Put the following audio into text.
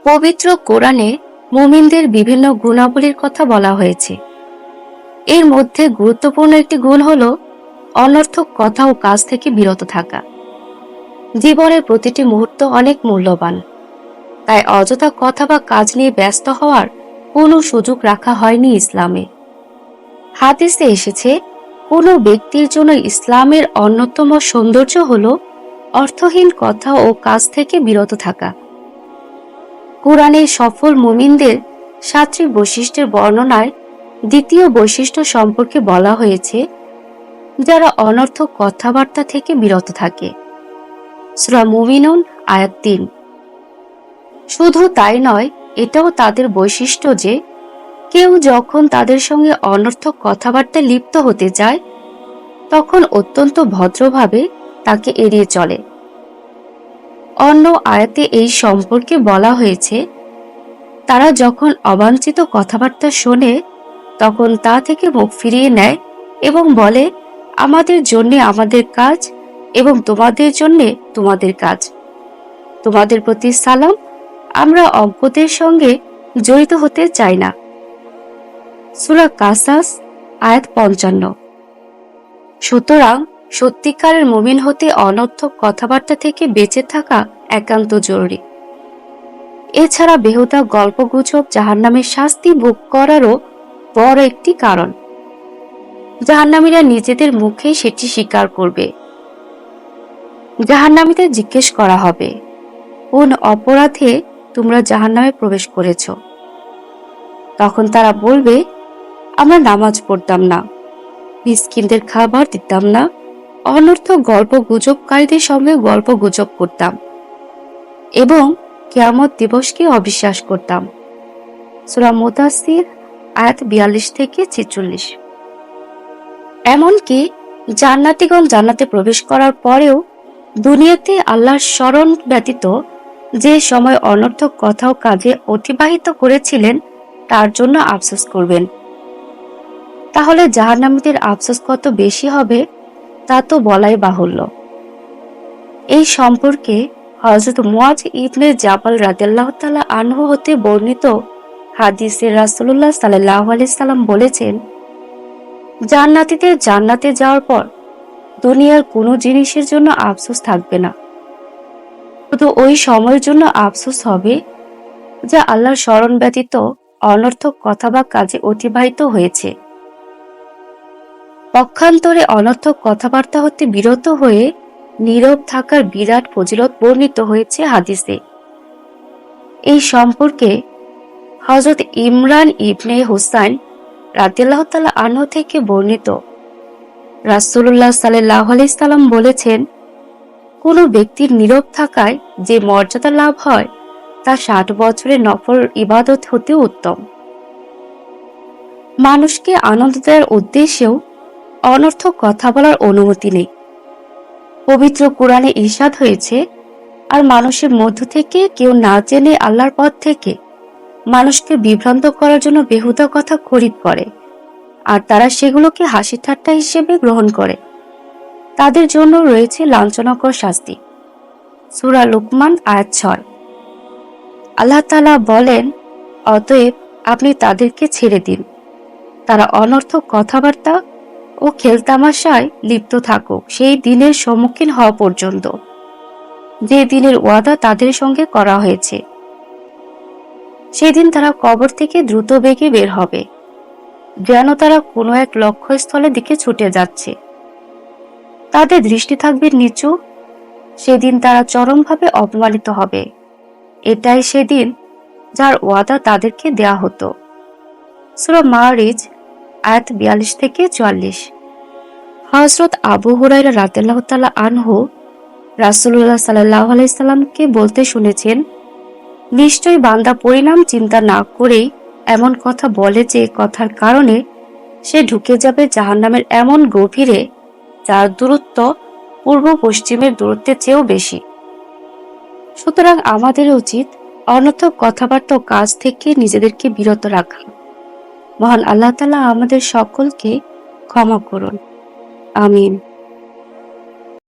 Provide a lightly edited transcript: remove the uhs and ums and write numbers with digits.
পবিত্র কোরআনে মুমিনদের বিভিন্ন গুণাবলীর কথা বলা হয়েছে। এর মধ্যে গুরুত্বপূর্ণ একটি গুণ হল অনর্থক কথা ও কাজ থেকে বিরত থাকা। জীবনের প্রতিটি মুহূর্ত অনেক মূল্যবান, তাই অযথা কথা বা কাজ নিয়ে ব্যস্ত হওয়ার কোনো সুযোগ রাখা হয়নি ইসলামে। হাদিসে এসেছে, কোনো ব্যক্তির জন্য ইসলামের অন্যতম সৌন্দর্য হল অর্থহীন কথা ও কাজ থেকে বিরত থাকা। কুরআনে সফল মুমিনদের 7টি বৈশিষ্ট্যের বর্ণনায় দ্বিতীয় বৈশিষ্ট্য সম্পর্কে বলা হয়েছে, যারা অনর্থক কথাবার্তা থেকে বিরত থাকে। সূরা মুমিনুন আয়াত 3। শুধু তাই নয়, এটাও তাদের বৈশিষ্ট্য যে কেউ যখন তাদের সঙ্গে অনর্থক কথাবার্তায় লিপ্ত হতে চায় তখন অত্যন্ত ভদ্রভাবে তাকে এড়িয়ে চলে। অন্য আয়াতে এই সম্পর্কে বলা হয়েছে, তারা যখন অবাঞ্ছিত কথাবার্তা শোনে তখন তা থেকে মুখ ফিরিয়ে নেয় এবং বলে, আমাদের জন্যে আমাদের কাজ এবং তোমাদের জন্যে তোমাদের কাজ। তোমাদের প্রতি সালাম, আমরা অজ্ঞদের সঙ্গে জড়িত হতে চাই না। সূরা কাসাস আয়াত 55। সুতরাং সত্যিকারের মুমিন হতে অনর্থক কথাবার্তা থেকে বেঁচে থাকা একান্ত জরুরি। এছাড়া বেহুদা গল্পগুজব জাহান্নামের শাস্তি ভোগ করারও বড় একটি কারণ। জাহান্নামীরা নিজেদের মুখেই সেটি স্বীকার করবে। জাহান্নামীদের জিজ্ঞেস করা হবে, কোন অপরাধে তোমরা জাহান্নামে প্রবেশ করেছ? তখন তারা বলবে, আমরা নামাজ পড়তাম না, মিসকিনদের খাবার দিতাম না, অনর্থক গল্প গুজবকারীদের সঙ্গে গল্প গুজব করতাম এবং কিয়ামত দিবসকে অবিশ্বাস করতাম। সূরা মুদাসসির আয়াত 42 থেকে 46। এমনকি জান্নাতীগণ জান্নাতে প্রবেশ করার পরেও দুনিয়াতে আল্লাহর স্মরণ ব্যতীত যে সময় অনর্থক কথা ও কাজে অতিবাহিত করেছিলেন তার জন্য আফসোস করবেন। তাহলে জাহান্নামীদের আফসোস কত বেশি হবে তা তো বলাই বাহুল্য। এই সম্পর্কে হযরত মুআয ইবনে জাবাল রাদিয়াল্লাহু তাআলা আনহু হতে বর্ণিত হাদিসে রাসূলুল্লাহ সাল্লাল্লাহু আলাইহি সাল্লাম বলেছেন, জান্নাতীদের জান্নাতে যাওয়ার পর দুনিয়ার কোনো জিনিসের জন্য আফসোস থাকবে না, শুধু ওই সময়ের জন্য আফসোস হবে যা আল্লাহর স্মরণ ব্যতীত অনর্থক কথা বা কাজে অতিবাহিত হয়েছে। পক্ষান্তরে অনর্থক কথাবার্তা হতে বিরত হয়ে নীরব থাকার বিরাট ফজিলত বর্ণিত হয়েছে হাদিসে। এই সম্পর্কে হযরত ইমরান ইবনে হুসাইন রাদিয়াল্লাহু তাআলা আনহু থেকে বর্ণিত, রাসূলুল্লাহ সাল্লাল্লাহু আলাইহি সাল্লাম বলেছেন, কোনো ব্যক্তির নীরব থাকায় যে মর্যাদা লাভ হয় তা 60 বছরের নফল ইবাদত হতেও উত্তম। মানুষকে আনন্দ দেওয়ার উদ্দেশ্যেও অনর্থক কথা বলার অনুমতি নেই। পবিত্র কোরআনে ইরশাদ হয়েছে, আর মানুষের মধ্য থেকে কেউ না জেনে আল্লাহর পথ থেকে মানুষকে বিভ্রান্ত করার জন্য বেহুদা কথা খরিদ করে, আর তারা সেগুলোকে হাসি ঠাট্টা হিসেবে গ্রহণ করে, তাদের জন্য রয়েছে লাঞ্ছনাকর শাস্তি। সূরা লুকমান আয়াত 6। আল্লাহ তাআলা বলেন, অতএব আপনি তাদেরকে ছেড়ে দিন, তারা অনর্থক কথাবার্তা ও খেলতামাশায় লিপ্ত থাকুক সেই দিনের সম্মুখীন হওয়া পর্যন্ত, যে দিনের ওয়াদা তাদের সঙ্গে করা হয়েছে। সেদিন তারা কবর থেকে দ্রুত বেগে বের হবে, যেন তারা কোনো এক লক্ষ্যস্থলের দিকে ছুটে যাচ্ছে। তাদের দৃষ্টি থাকবে নিচু, সেদিন তারা চরমভাবে অপমানিত হবে। এটাই সেদিন যার ওয়াদা তাদেরকে দেয়া হতো। সূরা মারিজ আয়াত 42 থেকে 44। হযরত আবু হুরায়রা রাদিয়াল্লাহু তাআলা আনহু রাসূলুল্লাহ সাল্লাল্লাহু আলাইহি সাল্লামকে বলতে শুনেছেন, নিশ্চয়ই বান্দা পরিণাম চিন্তা না করেই এমন কথা বলে যে কথার কারণে সে ঢুকে যাবে জাহান্নামের এমন গভীরে যার দূরত্ব পূর্ব পশ্চিমের দূরত্বের চেয়েও বেশি। সুতরাং আমাদের উচিত অনর্থক কথাবার্তা ও কাজ থেকে নিজেদেরকে বিরত রাখা। মহান আল্লাহ তাআলা আমাদের সকলকে ক্ষমা করুন। আমিন।